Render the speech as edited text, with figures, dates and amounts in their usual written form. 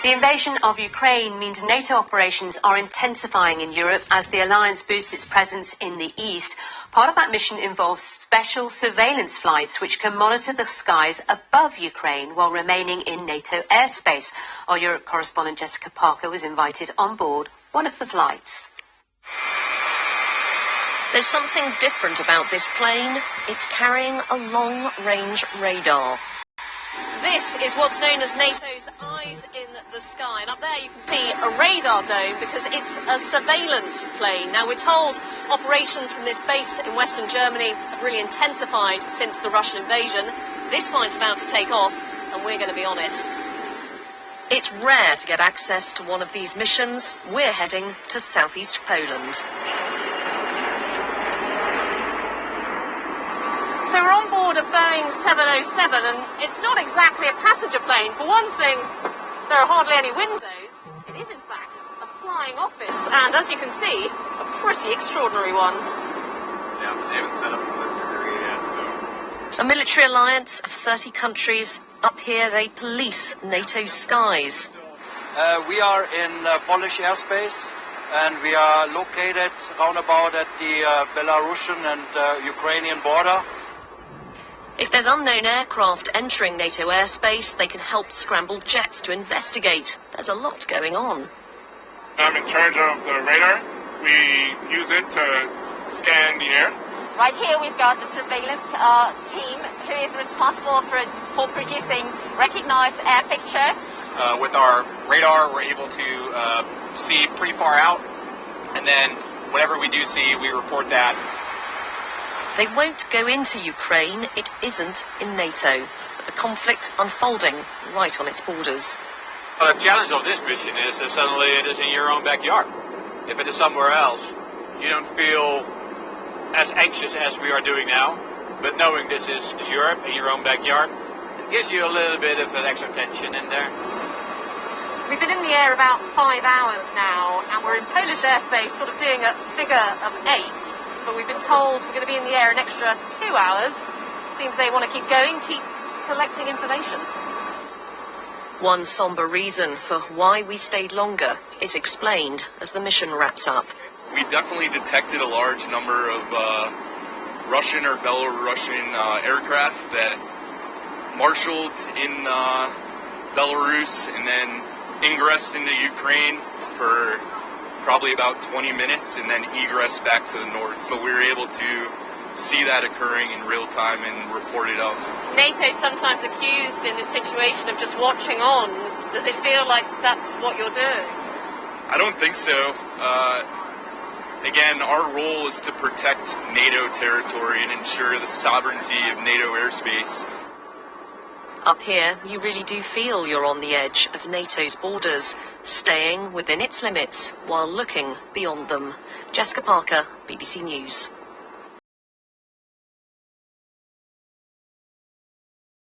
The invasion of Ukraine means NATO operations are intensifying in Europe as the alliance boosts its presence in the east. Part of that mission involves special surveillance flights which can monitor the skies above Ukraine while remaining in NATO airspace. Our Europe correspondent Jessica Parker was invited on board one of the flights. There's something different about this plane. It's carrying a long-range radar. This is what's known as NATO's eyes in the sky. And up there you can see a radar dome because it's a surveillance plane. Now we're told operations from this base in Western Germany have really intensified since the Russian invasion. This flight's about to take off and we're going to be on it. It's rare to get access to one of these missions. We're heading to southeast Poland. So we're on board a Boeing 707 and it's not exactly a passenger plane. For one thing, there are hardly any windows. It is in fact a flying office and as you can see, a pretty extraordinary one. A military alliance of 30 countries. Up here they police NATO's skies. We are in Polish airspace and we are located roundabout at the Belarusian and Ukrainian border. If there's unknown aircraft entering NATO airspace, they can help scrambled jets to investigate. There's a lot going on. I'm in charge of the radar. We use it to scan the air. Right here we've got the surveillance team who is responsible for producing recognized air picture. With our radar, we're able to see pretty far out, and then whatever we do see, we report that. They won't go into Ukraine. It isn't in NATO, but the conflict unfolding right on its borders. Well, the challenge of this mission is that suddenly it is in your own backyard. If it is somewhere else, you don't feel as anxious as we are doing now, but knowing this is Europe in your own backyard, it gives you a little bit of an extra tension in there. We've been in the air about 5 hours now, and we're in Polish airspace, sort of doing a figure of 8. But we've been told we're going to be in the air an extra 2 hours. Seems they want to keep going, keep collecting information. One sombre reason for why we stayed longer is explained as the mission wraps up. We definitely detected a large number of Russian or Belarusian aircraft that marshaled in Belarus and then ingressed into Ukraine for probably about 20 minutes and then egress back to the north. So we were able to see that occurring in real time and report it up. NATO's sometimes accused in this situation of just watching on. Does it feel like that's what you're doing? I don't think so. Again, our role is to protect NATO territory and ensure the sovereignty of NATO airspace. Up here, you really do feel you're on the edge of NATO's borders, staying within its limits while looking beyond them. Jessica Parker, BBC News.